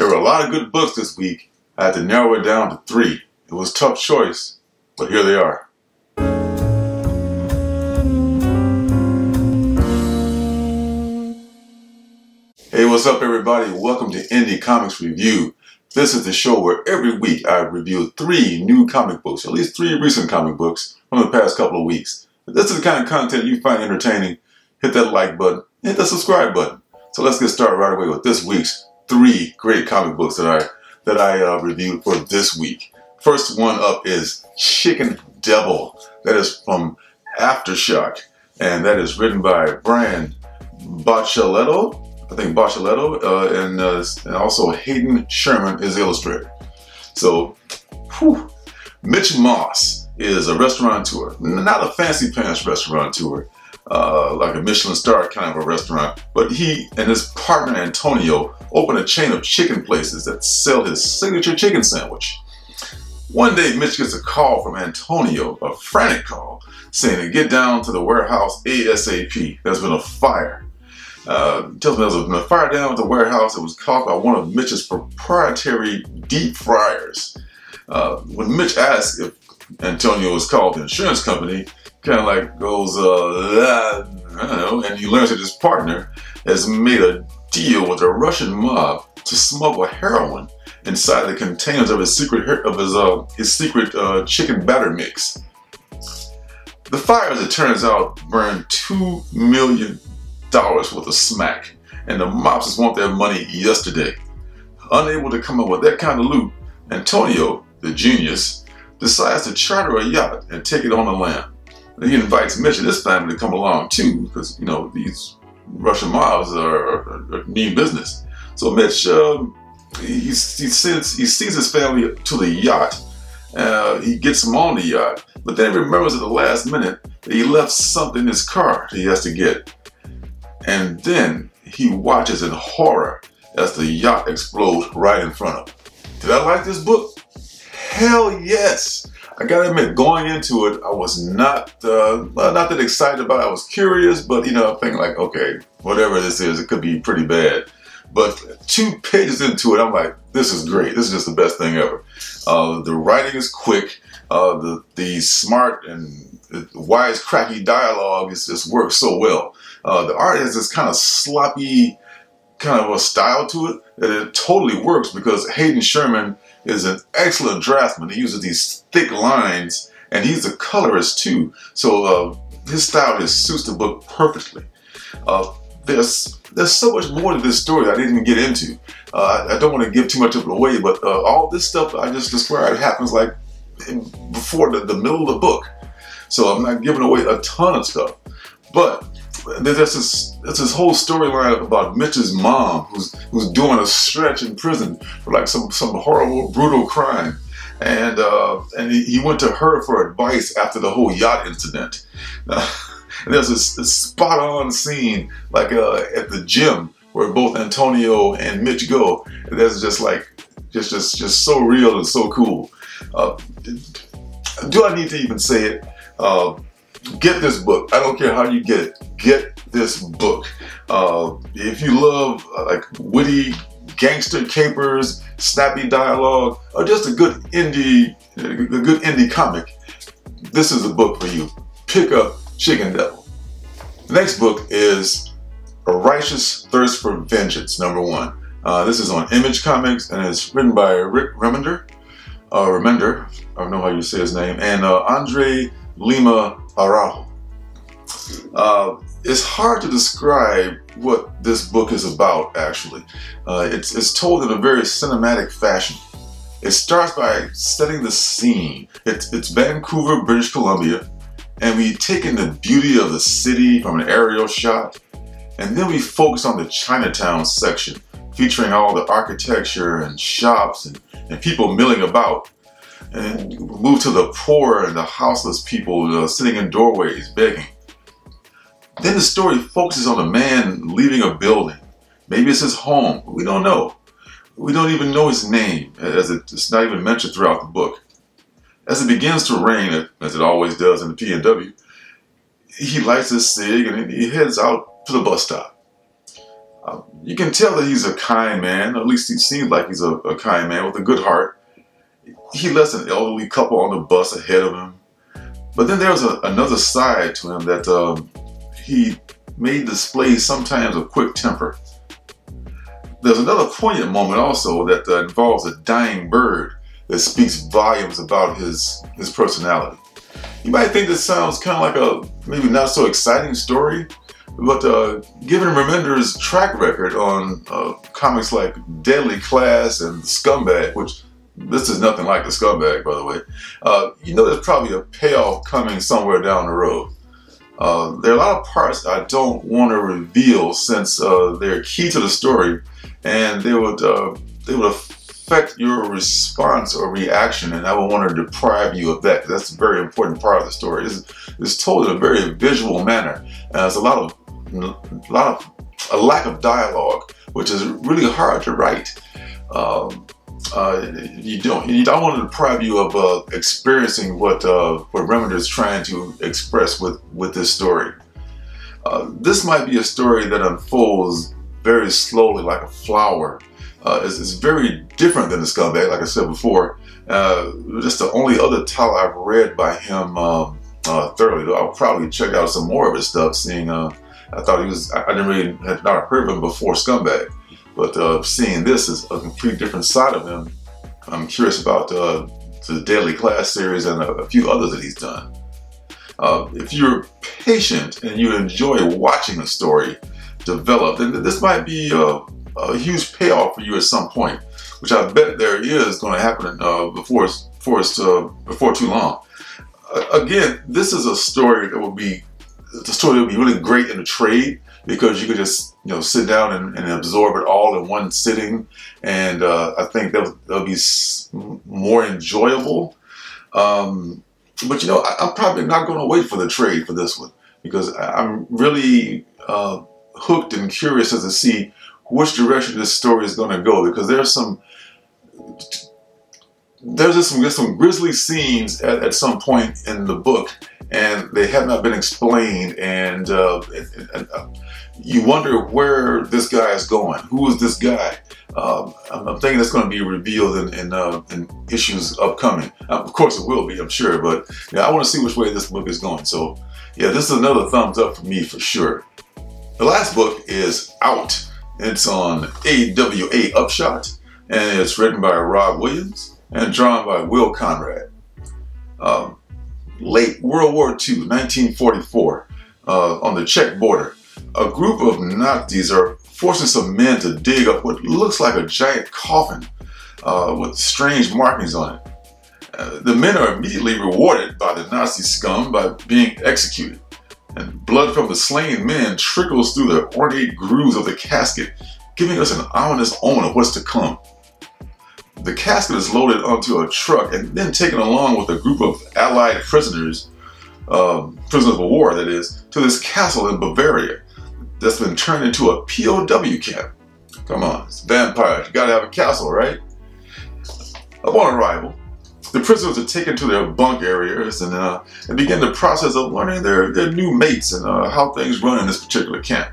There were a lot of good books this week. I had to narrow it down to 3. It was a tough choice, but here they are. Hey, what's up everybody? Welcome to Indie Comics Review. This is the show where every week I review 3 new comic books, at least 3 recent comic books from the past couple of weeks. If this is the kind of content you find entertaining, hit that like button, hit the subscribe button. So let's get started right away with this week's 3 great comic books that I reviewed for this week. First one up is Chicken Devil. That is from Aftershock, and that is written by Brian Boccialetto. I think Boccialetto, and also Hayden Sherman is illustrator. So, Mitch Moss is a restaurateur, not a fancy pants restaurateur, like a Michelin star kind of a restaurant, but he and his partner Antonio open a chain of chicken places that sell his signature chicken sandwich. One day, Mitch gets a call from Antonio, a frantic call, saying to get down to the warehouse ASAP. There's been a fire. Tells me there's been a fire down at the warehouse that was caused by one of Mitch's proprietary deep fryers. When Mitch asks if Antonio is called the insurance company, kind of like goes, I don't know, and he learns that his partner has made a deal with the Russian mob to smuggle heroin inside the containers of his secret chicken batter mix. The fire, as it turns out, burned $2 million worth of smack, and the mobsters want their money yesterday. Unable to come up with that kind of loot, Antonio, the genius, decides to charter a yacht and take it on the lam. And he invites Mitch and his family to come along too, because you know these Russian mobs are mean business. So Mitch, he sees his family to the yacht. He gets them on the yacht, but then remembers at the last minute that he left something in his car that he has to get. And then he watches in horror as the yacht explodes right in front of him. Did I like this book? Hell yes! I gotta admit, going into it, I was not that excited about it. I was curious, but you know, thinking like, okay, whatever this is, it could be pretty bad. But 2 pages into it, I'm like, this is great. This is just the best thing ever. The writing is quick. The smart and wisecracky dialogue just works so well. The art has this kind of sloppy kind of a style to it that it totally works because Hayden Sherman is an excellent draftsman. He uses these thick lines, and he's a colorist too. So his style just suits the book perfectly. There's so much more to this story that I didn't get into. I don't want to give too much of it away, but all this stuff I just described happens like before the middle of the book. So I'm not giving away a ton of stuff. But there's this whole storyline about Mitch's mom who's doing a stretch in prison for like some horrible, brutal crime. And he went to her for advice after the whole yacht incident. And there's this spot-on scene like at the gym where both Antonio and Mitch go. And that's just like just so real and so cool. Do I need to even say it? Get this book. I don't care how you get it. Get this book. If you love like witty gangster capers, snappy dialogue, or just a good indie comic, this is a book for you. Pick up Chicken Devil. The next book is A Righteous Thirst for Vengeance, #1. This is on Image Comics and it's written by Rick Remender. I don't know how you say his name, and Andre Lima Araujo. It's hard to describe what this book is about, actually. It's told in a very cinematic fashion. It starts by setting the scene. It's Vancouver, British Columbia, and we take in the beauty of the city from an aerial shot, and then we focus on the Chinatown section, featuring all the architecture and shops and people milling about. And move to the poor and the houseless people sitting in doorways begging. Then the story focuses on a man leaving a building. Maybe it's his home. We don't know. We don't even know his name, as it's not even mentioned throughout the book. As it begins to rain, as it always does in the PNW, he lights his cig and he heads out to the bus stop. You can tell that he's a kind man, at least he seems like he's a kind man with a good heart. He lets an elderly couple on the bus ahead of him. But then there's another side to him that he may display sometimes a quick temper. There's another poignant moment also that involves a dying bird that speaks volumes about his personality. You might think this sounds kind of like a maybe not so exciting story, but given Remender's track record on comics like Deadly Class and Scumbag, which this is nothing like the Scumbag, by the way, you know there's probably a payoff coming somewhere down the road. There are a lot of parts I don't want to reveal since they're key to the story, and they would affect your response or reaction, and I would want to deprive you of that, because that's a very important part of the story. It's told in a very visual manner, and there's a lack of dialogue, which is really hard to write. You don't want to deprive you of experiencing what Remender is trying to express with this story. This might be a story that unfolds very slowly, like a flower. It's very different than the Scumbag, like I said before. Just the only other title I've read by him thoroughly. I'll probably check out some more of his stuff, seeing I thought he was, I didn't really, had not heard of him before Scumbag. But seeing this is a complete different side of him. I'm curious about the Deadly Class series and a few others that he's done. If you're patient and you enjoy watching a story develop, then this might be a huge payoff for you at some point, which I bet there is going to happen before too long. Again, this is a story that will be really great in the trade, because you could just sit down and absorb it all in one sitting, and I think that'll be more enjoyable. But I'm probably not going to wait for the trade for this one, because I'm really hooked and curious as to see which direction this story is going to go, because there's just some grisly scenes at some point in the book, and they have not been explained, and you wonder where this guy is going. Who is this guy? I'm thinking that's going to be revealed in issues upcoming. Of course it will be, I'm sure, but I want to see which way this book is going. So yeah, this is another thumbs up for me for sure. The last book is out. It's on AWA Upshot, and it's written by Rob Williams and drawn by Will Conrad. Late World War II, 1944, on the Czech border, a group of Nazis are forcing some men to dig up what looks like a giant coffin with strange markings on it. The men are immediately rewarded by the Nazi scum by being executed, and blood from the slain men trickles through the ornate grooves of the casket, giving us an ominous omen of what's to come. The casket is loaded onto a truck and then taken along with a group of Allied prisoners, prisoners of war that is, to this castle in Bavaria that's been turned into a POW camp. Come on, it's vampires, you gotta have a castle, right? Upon arrival, the prisoners are taken to their bunk areas and begin the process of learning their new mates and how things run in this particular camp.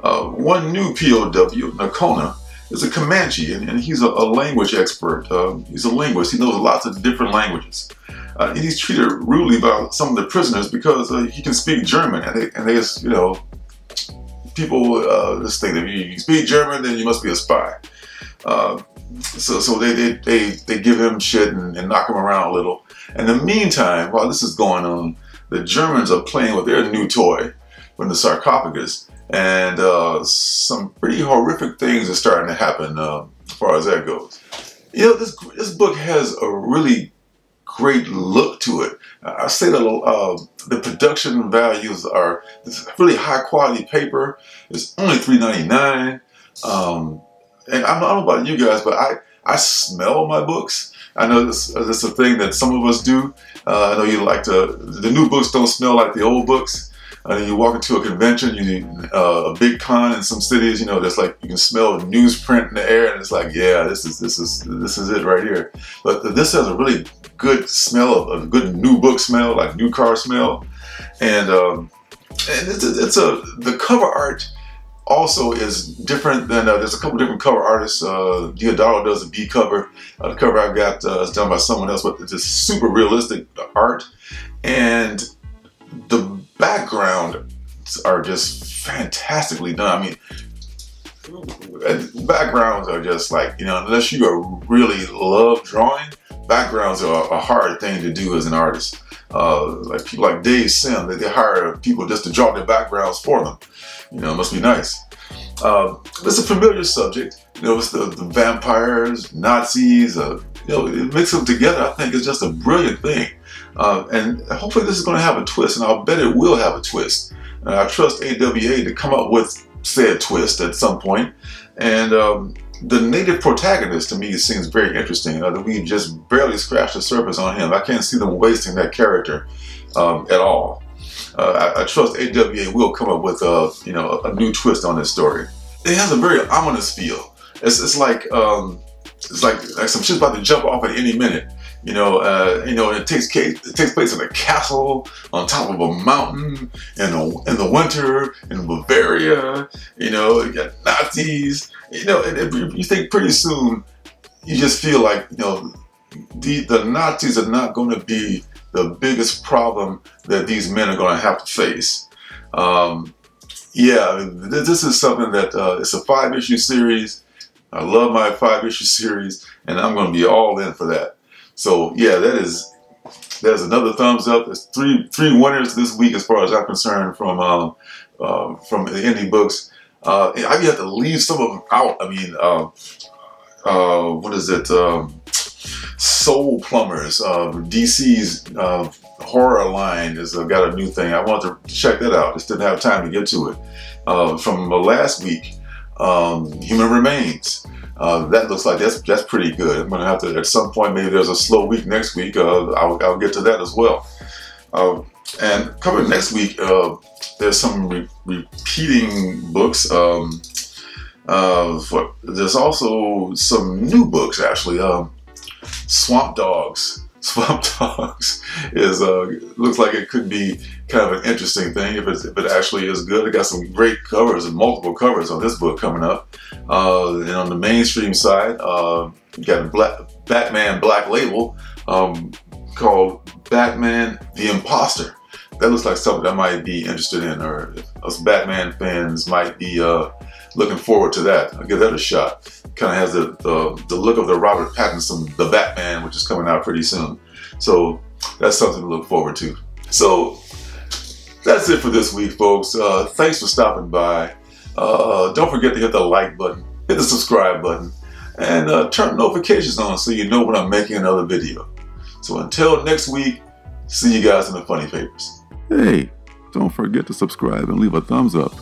One new POW, Nakona, is a Comanche, and he's a language expert. He's a linguist. He knows lots of different languages. And he's treated rudely by some of the prisoners because he can speak German, and they just, people just think that if you speak German, then you must be a spy. So they give him shit and knock him around a little. In the meantime, while this is going on, the Germans are playing with their new toy from the sarcophagus, and some pretty horrific things are starting to happen as far as that goes. This book has a really great look to it. I say that the production values are really high quality paper. It's only $3.99. And I don't know about you guys, but I smell my books. I know this is a thing that some of us do. I know you like the new books don't smell like the old books. You walk into a convention, a big con in some cities, there's like, you can smell newsprint in the air, and it's like, yeah, this is it right here. But this has a really good smell, a good new book smell, like new car smell, and the cover art also is different than, there's a couple different cover artists. Diodoro does a B cover. The cover I've got is done by someone else, but it's just super realistic art. And the backgrounds are just fantastically done. I mean, backgrounds are just like, you know, unless you really love drawing, backgrounds are a hard thing to do as an artist. Like people like Dave Sim, they hire people just to draw their backgrounds for them. You know, it must be nice. It's a familiar subject. You know, it's the vampires, Nazis, you know, mix them together. I think it's just a brilliant thing. And hopefully this is going to have a twist, and I'll bet it will have a twist. I trust AWA to come up with said twist at some point. And the native protagonist to me seems very interesting. We just barely scratched the surface on him. I can't see them wasting that character at all. I trust AWA will come up with you know, a new twist on this story. It has a very ominous feel. It's like some shit's about to jump off at any minute. You know, and it takes place in a castle on top of a mountain in the winter in Bavaria. You know, you got Nazis. You know, and you think pretty soon you just feel like, you know, the Nazis are not going to be the biggest problem that these men are going to have to face. Yeah, this is something that it's a 5-issue series. I love my 5-issue series, and I'm going to be all in for that. So yeah, there's another thumbs up. There's three winners this week as far as I'm concerned from the indie books. I have to leave some of them out. I mean, what is it? Soul Plumbers, DC's horror line has got a new thing. I wanted to check that out. Just didn't have time to get to it. From last week, Human Remains. That looks like that's pretty good. I'm gonna have to, at some point, maybe there's a slow week next week. I'll get to that as well. And coming next week, there's some repeating books. There's also some new books actually. Swamp Dogs. Swamp Dogs is looks like it could be kind of an interesting thing if it actually is good. It got some great covers and multiple covers on this book coming up. And on the mainstream side, you got a Batman Black Label called Batman the Imposter. That looks like something I might be interested in, or us Batman fans might be looking forward to that. I'll give that a shot. Kind of has the look of the Robert Pattinson, the Batman, which is coming out pretty soon. So that's something to look forward to. So that's it for this week, folks. Thanks for stopping by. Don't forget to hit the like button, hit the subscribe button, and turn notifications on so you know when I'm making another video. So until next week, see you guys in the funny papers. Hey, don't forget to subscribe and leave a thumbs up.